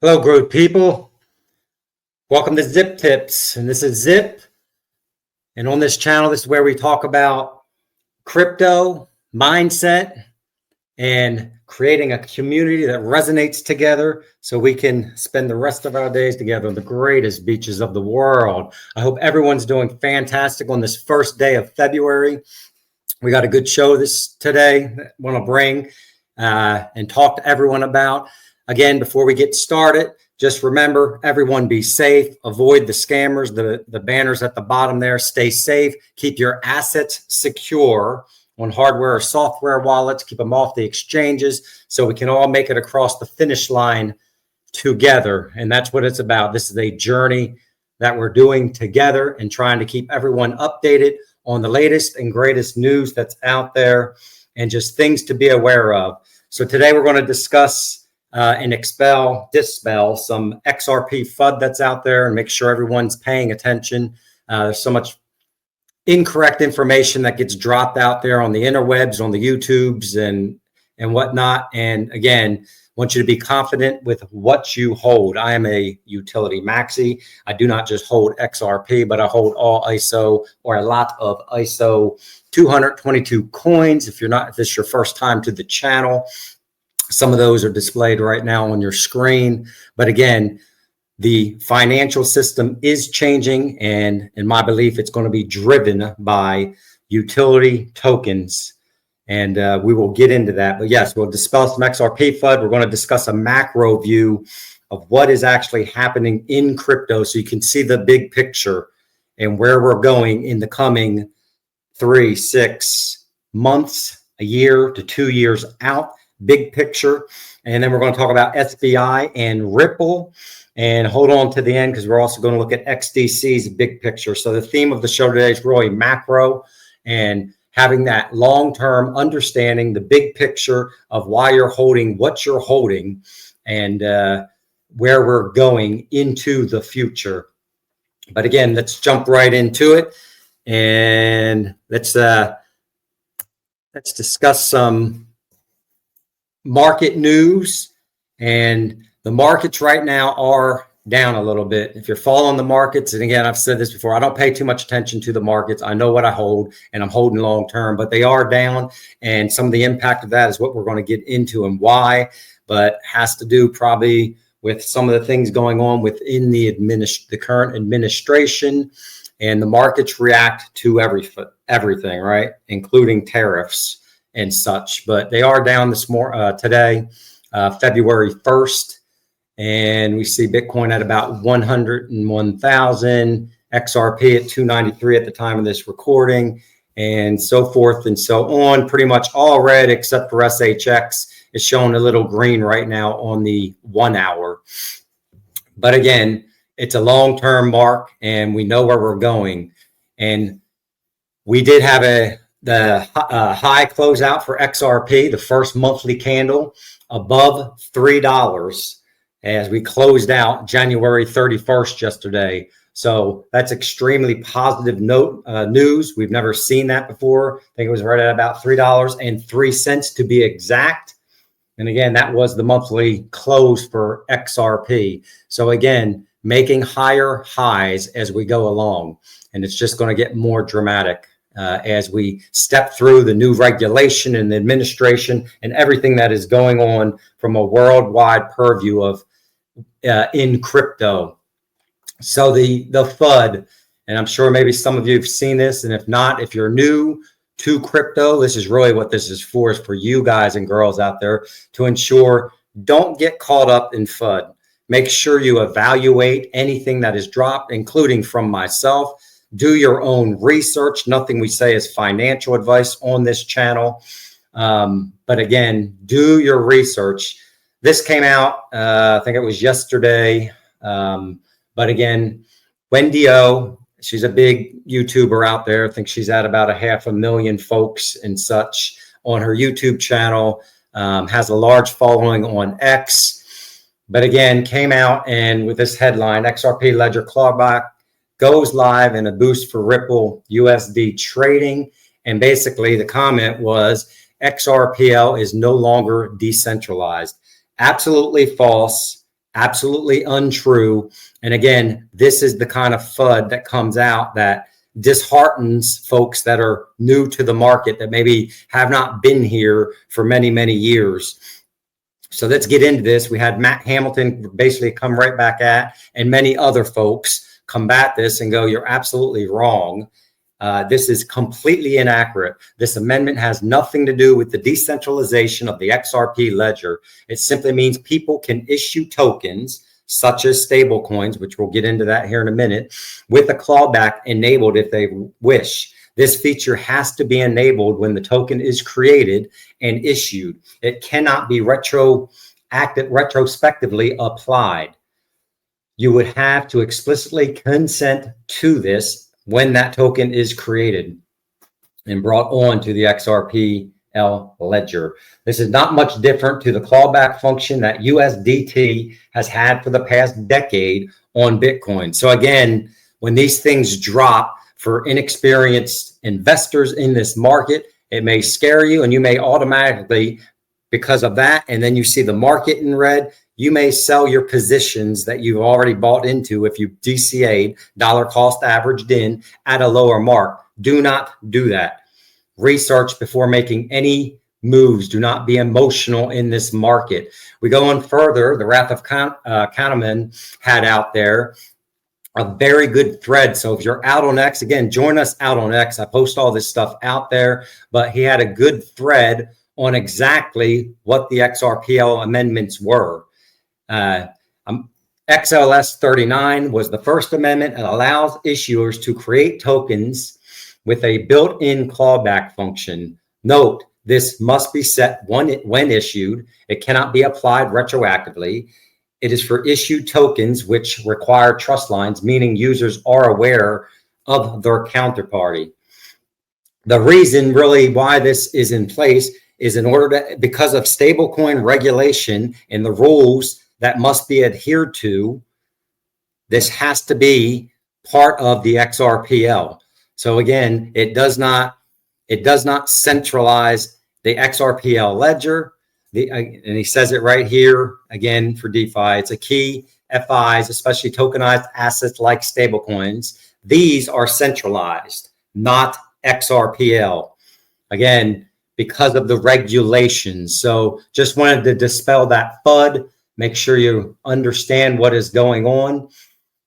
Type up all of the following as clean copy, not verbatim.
Hello, good people. Welcome to Zip Tips, and this is Zip. And on this channel, this is where we talk about crypto, mindset, and creating a community that resonates together so we can spend the rest of our days together on the greatest beaches of the world. I hope everyone's doing fantastic on this first day of February. We got a good show today that I want to bring and talk to everyone about. Again, before we get started, just remember, everyone be safe, avoid the scammers, the banners at the bottom there, stay safe, keep your assets secure on hardware or software wallets, keep them off the exchanges so we can all make it across the finish line together. And that's what it's about. This is a journey that we're doing together and trying to keep everyone updated on the latest and greatest news that's out there and just things to be aware of. So today we're going to discuss and dispel some XRP Fud that's out there and make sure everyone's paying attention. There's so much incorrect information that gets dropped out there on the interwebs, on the YouTubes and whatnot. And again, I want you to be confident with what you hold. I am a utility maxi. I do not just hold XRP, but I hold all ISO or a lot of ISO 222 coins. If this is your first time to the channel, some of those are displayed right now on your screen. But again, the financial system is changing, and in my belief, it's going to be driven by utility tokens. And we will get into that. But yes, we'll dispel some XRP FUD. We're going to discuss a macro view of what is actually happening in crypto so you can see the big picture and where we're going in the coming 3, 6 months, a year to 2 years out. Big picture. And then we're going to talk about SBI and Ripple, and hold on to the end because we're also going to look at XDC's big picture. So the theme of the show today is really macro and having that long-term understanding, the big picture of why you're holding what you're holding and where we're going into the future. But again, let's jump right into it and let's discuss some market news. And the markets right now are down a little bit. If you're following the markets, and again, I've said this before, I don't pay too much attention to the markets. I know what I hold and I'm holding long term, but they are down. And some of the impact of that is what we're going to get into and why, but has to do probably with some of the things going on within the current administration, and the markets react to everything, right? Including tariffs and such. But they are down today, February 1st. And we see Bitcoin at about 101,000, XRP at 293 at the time of this recording, and so forth and so on. Pretty much all red except for SHX is showing a little green right now on the 1 hour. But again, it's a long-term mark and we know where we're going. And we did have the high closeout for XRP, the first monthly candle above $3 as we closed out January 31st yesterday. So that's extremely positive news. We've never seen that before. I think it was right at about $3.03 to be exact. And again, that was the monthly close for XRP. So again, making higher highs as we go along. And it's just going to get more dramatic as we step through the new regulation and the administration and everything that is going on from a worldwide purview of in crypto. So the FUD, and I'm sure maybe some of you have seen this, and if not, if you're new to crypto, this is really what this is for you guys and girls out there to ensure don't get caught up in FUD. Make sure you evaluate anything that is dropped, including from myself. Do your own research. Nothing we say is financial advice on this channel. But again, do your research. This came out, I think it was yesterday. But again, Wendy O, she's a big YouTuber out there. I think she's at about 500,000 folks and such on her YouTube channel. Has a large following on X. But again, came out and with this headline, XRP Ledger clawback goes live and a boost for Ripple USD trading. And basically the comment was XRPL is no longer decentralized. Absolutely false. absolutely untrue. And again, this is the kind of FUD that comes out that disheartens folks that are new to the market, that maybe have not been here for many, many years. So let's get into this. We had Matt Hamilton basically come right back at, and many other folks combat this and go, you're absolutely wrong. This is completely inaccurate. This amendment has nothing to do with the decentralization of the XRP ledger. It simply means people can issue tokens such as stable coins, which we'll get into that here in a minute, with a clawback enabled if they wish. This feature has to be enabled when the token is created and issued. It cannot be retrospectively applied. You would have to explicitly consent to this when that token is created and brought on to the XRPL ledger. This is not much different to the clawback function that USDT has had for the past decade on Bitcoin. So again, when these things drop for inexperienced investors in this market, it may scare you, and you may automatically, because of that, and then you see the market in red, you may sell your positions that you've already bought into if you DCA'd, dollar cost averaged in at a lower mark. Do not do that. Research before making any moves. Do not be emotional in this market. We go on further. The Wrath of Kahneman had out there a very good thread. So if you're out on X, again, join us out on X. I post all this stuff out there, but he had a good thread on exactly what the XRPL amendments were. XLS 39 was the first amendment. It allows issuers to create tokens with a built-in clawback function. Note, this must be set when issued. It cannot be applied retroactively. It is for issued tokens which require trust lines, meaning users are aware of their counterparty. The reason really why this is in place is in order to, because of stablecoin regulation and the rules that must be adhered to, this has to be part of the XRPL. So again, it does not centralize the XRPL ledger. And he says it right here again for DeFi. It's a key. FIs, especially tokenized assets like stablecoins, these are centralized, not XRPL. Again, because of the regulations. So just wanted to dispel that FUD. Make sure you understand what is going on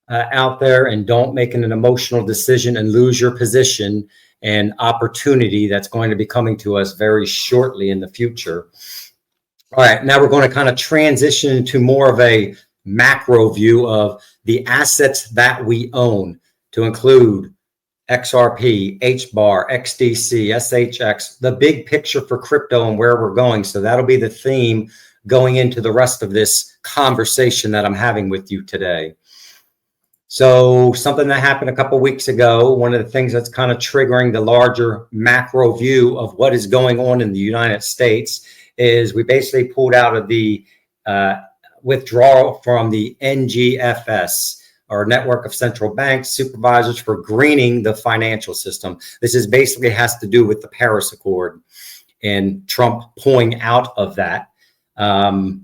out there, and don't make an emotional decision and lose your position and opportunity that's going to be coming to us very shortly in the future. All right, now we're going to kind of transition into more of a macro view of the assets that we own, to include XRP, HBAR, XDC, SHX, the big picture for crypto and where we're going. So that'll be the theme going into the rest of this conversation that I'm having with you today. So something that happened a couple of weeks ago, one of the things that's kind of triggering the larger macro view of what is going on in the United States is we basically pulled out of the withdrawal from the NGFS, or Network of Central Banks Supervisors for Greening the Financial System. This is basically has to do with the Paris Accord and Trump pulling out of that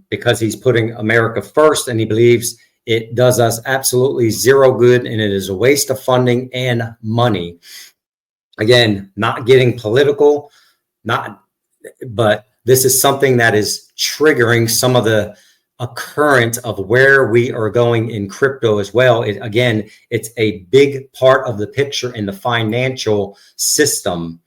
because he's putting America first, and he believes it does us absolutely zero good, and it is a waste of funding and money. Again, not getting political, but this is something that is triggering some of the current of where we are going in crypto as well. Again, it's a big part of the picture in the financial system.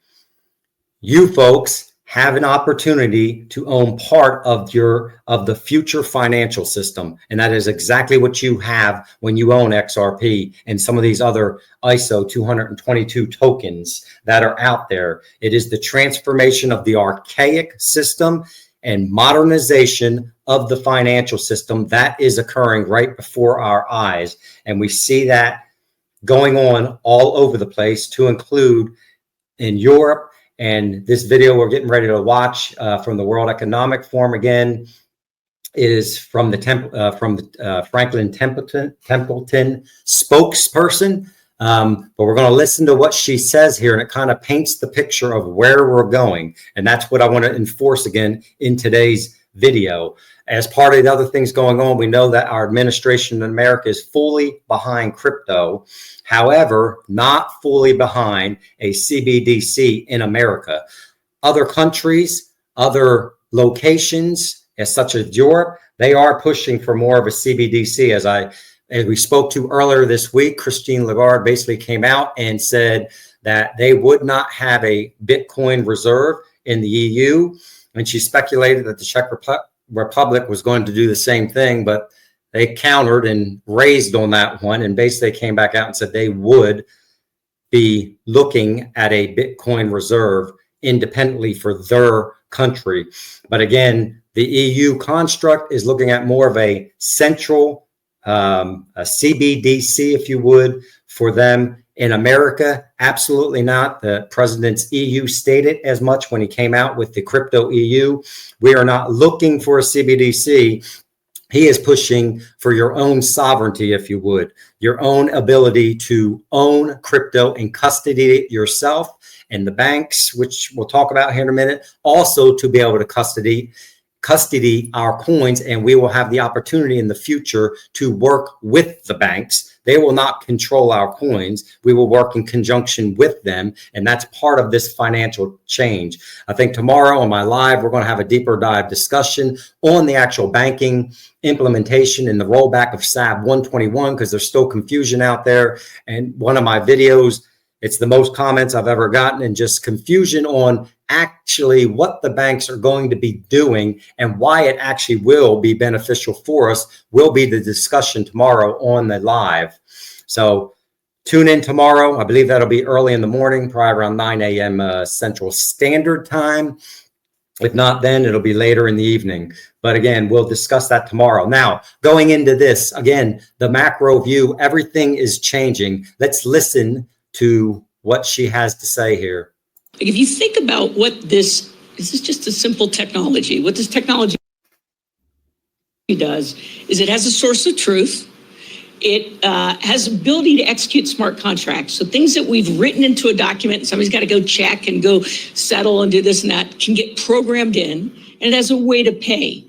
You folks have an opportunity to own part of the future financial system, and that is exactly what you have when you own XRP and some of these other ISO 222 tokens that are out there. It is the transformation of the archaic system and modernization of the financial system that is occurring right before our eyes. And we see that going on all over the place, to include in Europe. And this video we're getting ready to watch from the World Economic Forum again is from the Franklin Templeton spokesperson. But we're going to listen to what she says here, and it kind of paints the picture of where we're going. And that's what I want to enforce again in today's video. As part of the other things going on, we know that our administration in America is fully behind crypto. However, not fully behind a CBDC in America. Other countries, other locations, as such as Europe, they are pushing for more of a CBDC. As we spoke to earlier this week, Christine Lagarde basically came out and said that they would not have a Bitcoin reserve in the EU. And she speculated that the Czech Republic was going to do the same thing, but they countered and raised on that one and basically came back out and said they would be looking at a Bitcoin reserve independently for their country. But again, the EU construct is looking at more of a central a CBDC, if you would, for them. In America, absolutely not. The president's EU stated as much when he came out with the crypto EU. We are not looking for a CBDC. He is pushing for your own sovereignty, if you would, your own ability to own crypto and custody it yourself, and the banks, which we'll talk about here in a minute, also to be able to custody our coins, and we will have the opportunity in the future to work with the banks. They will not control our coins. We will work in conjunction with them, and that's part of this financial change. I think tomorrow on my live, we're going to have a deeper dive discussion on the actual banking implementation and the rollback of SAB 121, because there's still confusion out there. And one of my videos, it's the most comments I've ever gotten, and just confusion on actually what the banks are going to be doing and why it actually will be beneficial for us will be the discussion tomorrow on the live. So tune in tomorrow. I believe that'll be early in the morning, probably around 9 a.m. Central Standard Time. If not, then it'll be later in the evening. But again, we'll discuss that tomorrow. Now, going into this, again, the macro view, everything is changing. Let's listen to what she has to say here. If you think about what this is just a simple technology. What this technology does is it has a source of truth. It has ability to execute smart contracts. So things that we've written into a document, and somebody's got to go check and go settle and do this and that, can get programmed in, and it has a way to pay.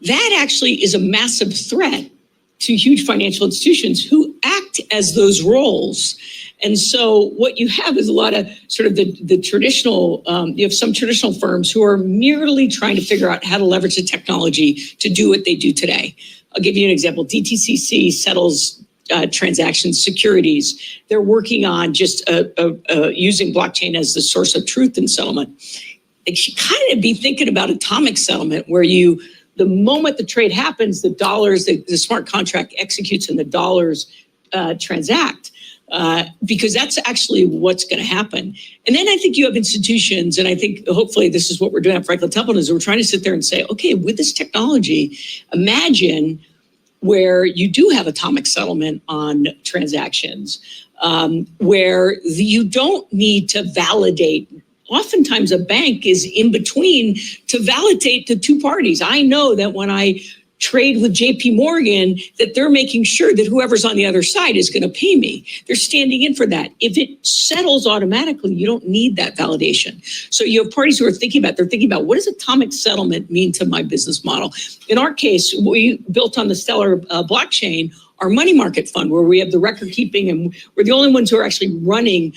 That actually is a massive threat to huge financial institutions who act as those roles. And so what you have is a lot of sort of the traditional, you have some traditional firms who are merely trying to figure out how to leverage the technology to do what they do today. I'll give you an example. DTCC settles transactions, securities. They're working on just using blockchain as the source of truth in settlement. They should kind of be thinking about atomic settlement, where the moment the trade happens, the dollars, the smart contract executes and the dollars transact. Because that's actually what's going to happen. And then I think you have institutions, and I think hopefully this is what we're doing at Franklin Templeton, is we're trying to sit there and say, okay, with this technology, imagine where you do have atomic settlement on transactions, where you don't need to validate. Oftentimes a bank is in between to validate the two parties. I know that when I trade with JP Morgan, that they're making sure that whoever's on the other side is going to pay me. They're standing in for that. If it settles automatically, you don't need that validation. So you have parties who are thinking about what does atomic settlement mean to my business model? In our case, we built on the Stellar blockchain, our money market fund, where we have the record keeping, and we're the only ones who are actually running.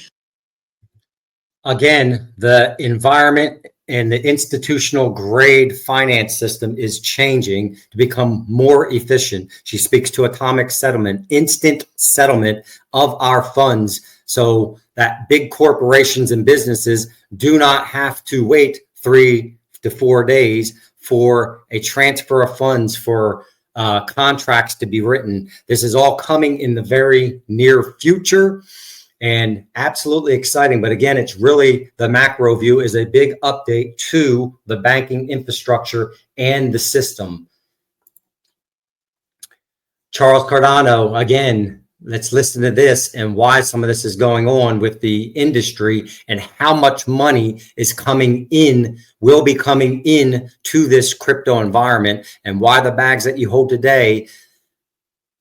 Again, the environment and the institutional grade finance system is changing to become more efficient. She speaks to atomic settlement, instant settlement of our funds, so that big corporations and businesses do not have to wait 3 to 4 days for a transfer of funds for contracts to be written. This is all coming in the very near future. And absolutely exciting. But again, it's really the macro view is a big update to the banking infrastructure and the system. Charles Cardano, again, let's listen to this and why some of this is going on with the industry and how much money is coming in, will be coming in to this crypto environment, and why the bags that you hold today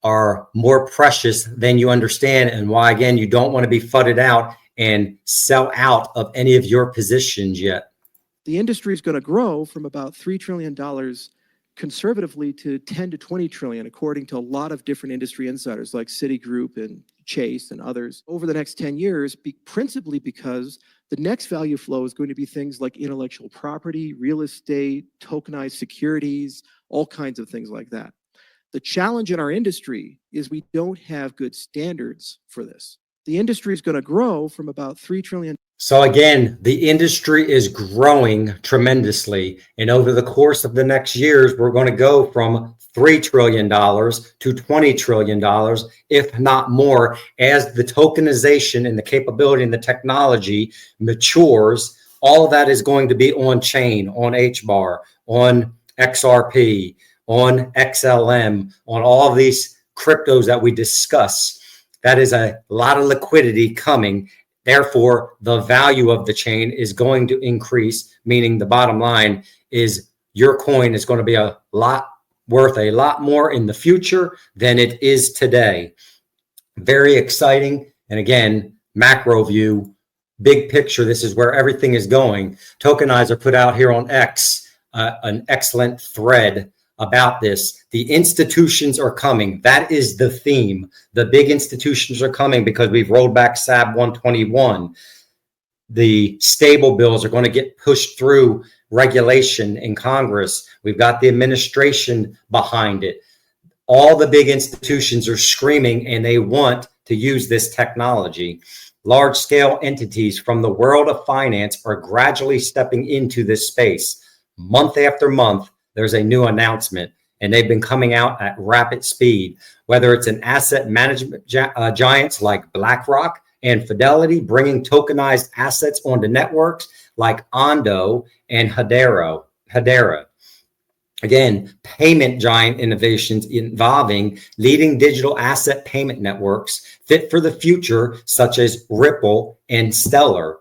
are more precious than you understand, and why, again, you don't want to be fudded out and sell out of any of your positions yet. The industry is going to grow from about $3 trillion conservatively to 10 to 20 trillion, according to a lot of different industry insiders like Citigroup and Chase and others over the next 10 years, principally because the next value flow is going to be things like intellectual property, real estate, tokenized securities, all kinds of things like that. The challenge in our industry is we don't have good standards for this. The industry is going to grow from about 3 trillion. So again, the industry is growing tremendously. And over the course of the next years, we're going to go from $3 trillion to $20 trillion, if not more, as the tokenization and the capability and the technology matures. All of that is going to be on chain, on HBAR, on XRP, on XLM, on all of these cryptos that we discuss. That is a lot of liquidity coming. Therefore, the value of the chain is going to increase, meaning the bottom line is your coin is going to be worth a lot more in the future than it is today. Very exciting. And again, macro view, big picture, this is where everything is going. Tokenizer put out here on X an excellent thread about this. The institutions are coming. That is the theme. The big institutions are coming because we've rolled back SAB 121. The stable bills are going to get pushed through regulation in Congress. We've got the administration behind it. All the big institutions are screaming and they want to use this technology. Large scale entities from the world of finance are gradually stepping into this space. Month after month, there's a new announcement, and they've been coming out at rapid speed, whether it's an asset management giants like BlackRock and Fidelity bringing tokenized assets onto networks like Ondo and Hedera. Again, payment giant innovations involving leading digital asset payment networks fit for the future, such as Ripple and Stellar,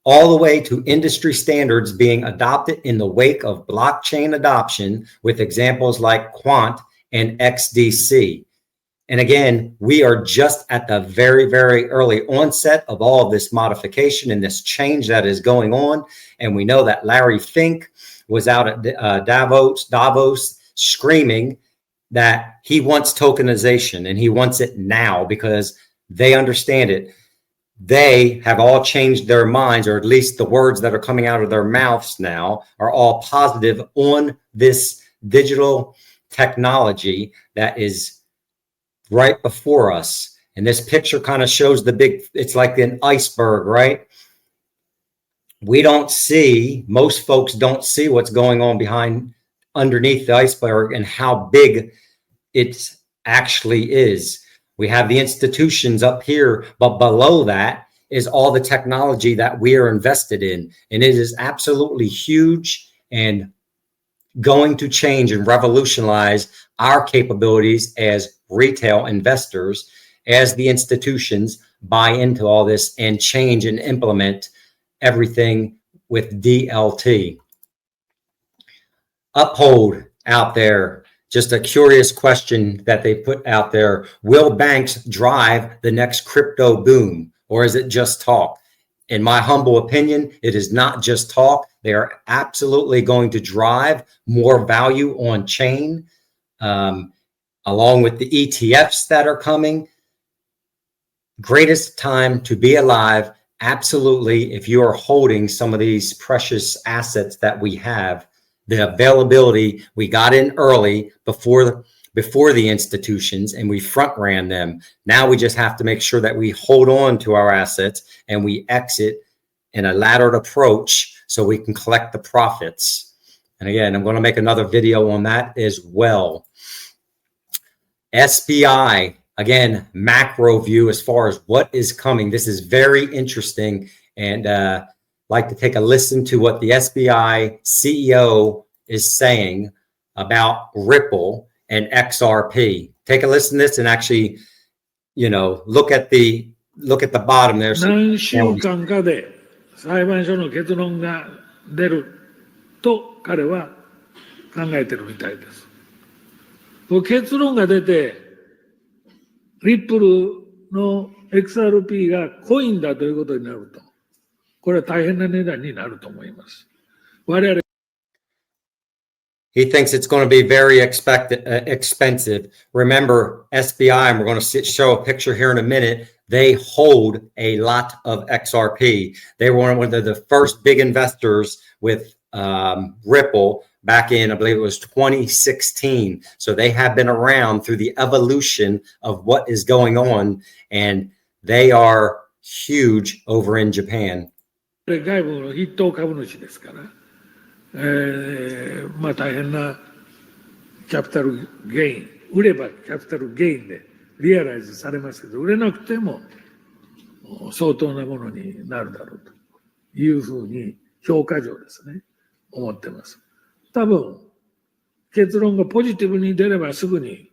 all the way to industry standards being adopted in the wake of blockchain adoption with examples like Quant and XDC. And again, we are just at the very, very early onset of all of this modification and this change that is going on. And we know that Larry Fink was out at Davos screaming that he wants tokenization and he wants it now because they understand it. They have all changed their minds, or at least the words that are coming out of their mouths now are all positive on this digital technology that is right before us. And this picture kind of shows it's like an iceberg, right? We don't see, most folks don't see what's going on underneath the iceberg and how big it actually is. We have the institutions up here, but below that is all the technology that we are invested in. And it is absolutely huge and going to change and revolutionize our capabilities as retail investors as the institutions buy into all this and change and implement everything with DLT. Uphold out there. Just a curious question that they put out there. Will banks drive the next crypto boom, or is it just talk? In my humble opinion, it is not just talk. They are absolutely going to drive more value on chain, along with the ETFs that are coming. Greatest time to be alive. Absolutely. If you are holding some of these precious assets that we have, the availability, we got in early before the institutions and we front ran them. Now we just have to make sure that we hold on to our assets and we exit in a laddered approach so we can collect the profits. And again, I'm going to make another video on that as well. SBI, again, macro view as far as what is coming. This is very interesting, and like to take a listen to what the SBI CEO is saying about Ripple and XRP. Take a listen to this and actually, look at the bottom there. 何週間かで裁判所の結論が出ると彼は考えてるみたいです。結論が出て、リップルの XRP がコインだということになると、これは大変な値段になると思います。我々 He thinks it's going to be very expensive. Remember, SBI, and we're going to show a picture here in a minute, they hold a lot of XRP. They were one of the first big investors with Ripple back in, I believe it was 2016. So they have been around through the evolution of what is going on, and they are huge over in Japan. 外部の筆頭株主ですから、まあ大変なキャピタルゲイン、売ればキャピタルゲインでリアライズされますけど、売れなくても相当なものになるだろうというふうに評価上ですね、思ってます。多分結論がポジティブに出ればすぐに。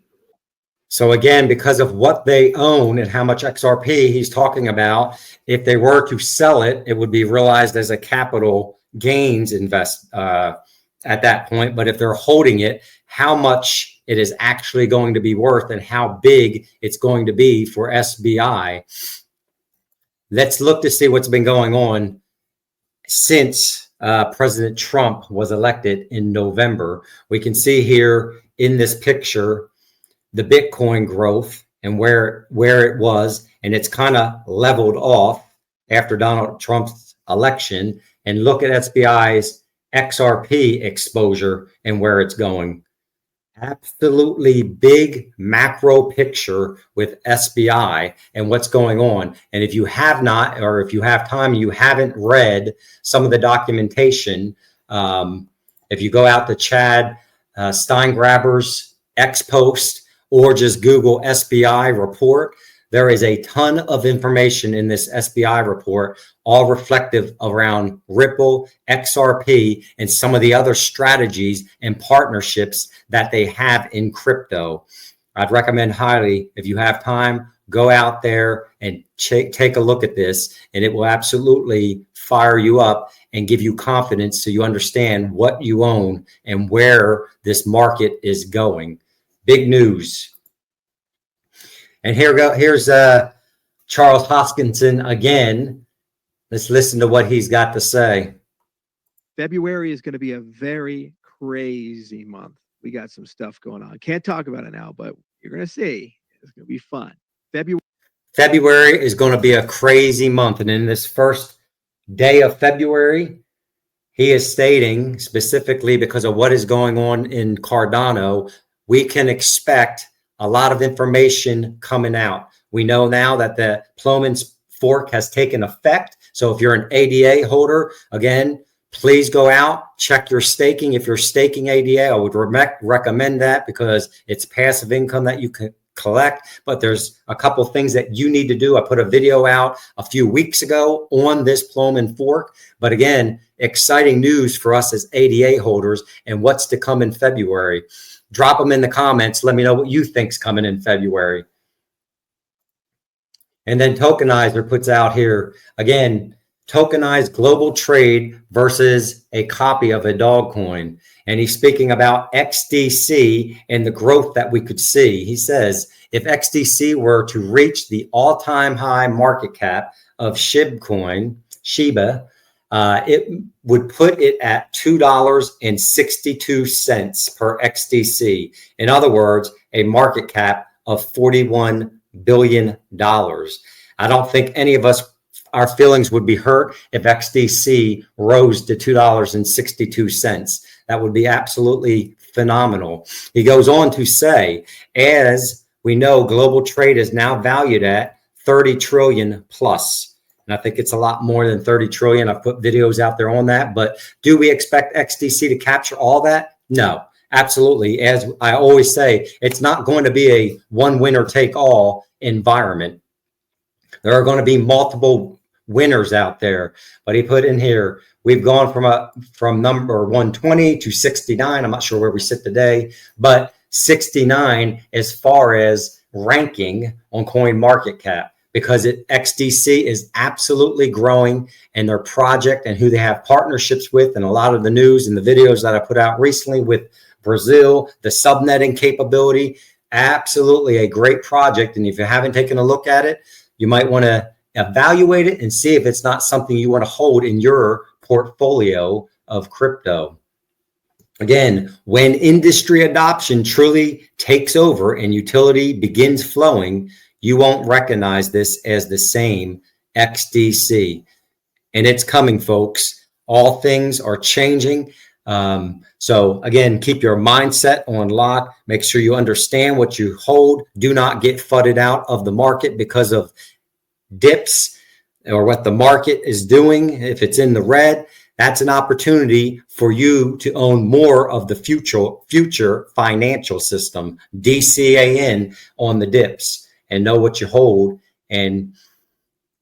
So again, because of what they own and how much XRP he's talking about, if they were to sell it, it would be realized as a capital gains invest at that point. But if they're holding it, how much it is actually going to be worth and how big it's going to be for SBI. Let's look to see what's been going on since President Trump was elected in November. We can see here in this picture the Bitcoin growth and where it was, and it's kind of leveled off after Donald Trump's election. And look at SBI's XRP exposure and where it's going. Absolutely big macro picture with SBI and what's going on. And if you have not, or if you have time, you haven't read some of the documentation, if you go out to Chad Steingraber's X post, or just Google SBI report, there is a ton of information in this SBI report, all reflective around Ripple, XRP, and some of the other strategies and partnerships that they have in crypto. I'd recommend highly, if you have time, go out there and take a look at this, and it will absolutely fire you up and give you confidence so you understand what you own and where this market is going. Big news. And here's Charles Hoskinson again. Let's listen to what he's got to say. February is going to be a very crazy month. We got some stuff going on. Can't talk about it now, but you're going to see. It's going to be fun. February is going to be a crazy month. And in this first day of February, he is stating specifically because of what is going on in Cardano, we can expect a lot of information coming out. We know now that the Plowman's fork has taken effect. So if you're an ADA holder, again, please go out, check your staking. If you're staking ADA, I would recommend that because it's passive income that you can collect. But there's a couple things that you need to do. I put a video out a few weeks ago on this Plowman fork. But again, exciting news for us as ADA holders and what's to come in February. Drop them in the comments. Let me know what you think's coming in February. And then Tokenizer puts out here, again, tokenized global trade versus a copy of a dog coin. And he's speaking about XDC and the growth that we could see. He says, if XDC were to reach the all-time high market cap of Shiba, it would put it at $2.62 per XDC. In other words, a market cap of $41 billion. I don't think any of us, our feelings would be hurt if XDC rose to $2.62. That would be absolutely phenomenal. He goes on to say, as we know, global trade is now valued at 30 trillion plus. And I think it's a lot more than 30 trillion. I've put videos out there on that. But do we expect XDC to capture all that? No, absolutely. As I always say, it's not going to be a one winner take all environment. There are going to be multiple winners out there. But he put in here, we've gone from number 120 to 69. I'm not sure where we sit today, but 69 as far as ranking on coin market cap. Because XDC is absolutely growing, and their project and who they have partnerships with, and a lot of the news and the videos that I put out recently with Brazil, the subnetting capability, absolutely a great project. And if you haven't taken a look at it, you might want to evaluate it and see if it's not something you want to hold in your portfolio of crypto. Again, when industry adoption truly takes over and utility begins flowing, you won't recognize this as the same XDC. And it's coming, folks. All things are changing. So again, keep your mindset on lock. Make sure you understand what you hold. Do not get fudded out of the market because of dips or what the market is doing. If it's in the red, that's an opportunity for you to own more of the future financial system, DCAN, on the dips, and know what you hold. And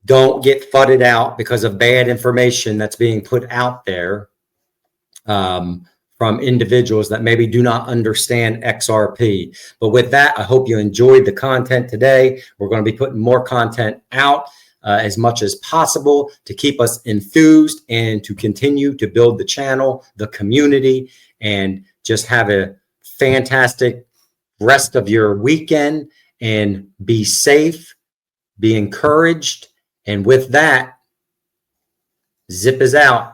don't get fudded out because of bad information that's being put out there from individuals that maybe do not understand XRP. But with that, I hope you enjoyed the content today. We're going to be putting more content out as much as possible to keep us enthused and to continue to build the channel, the community, and just have a fantastic rest of your weekend, and be safe, be encouraged. And with that, Zip is out.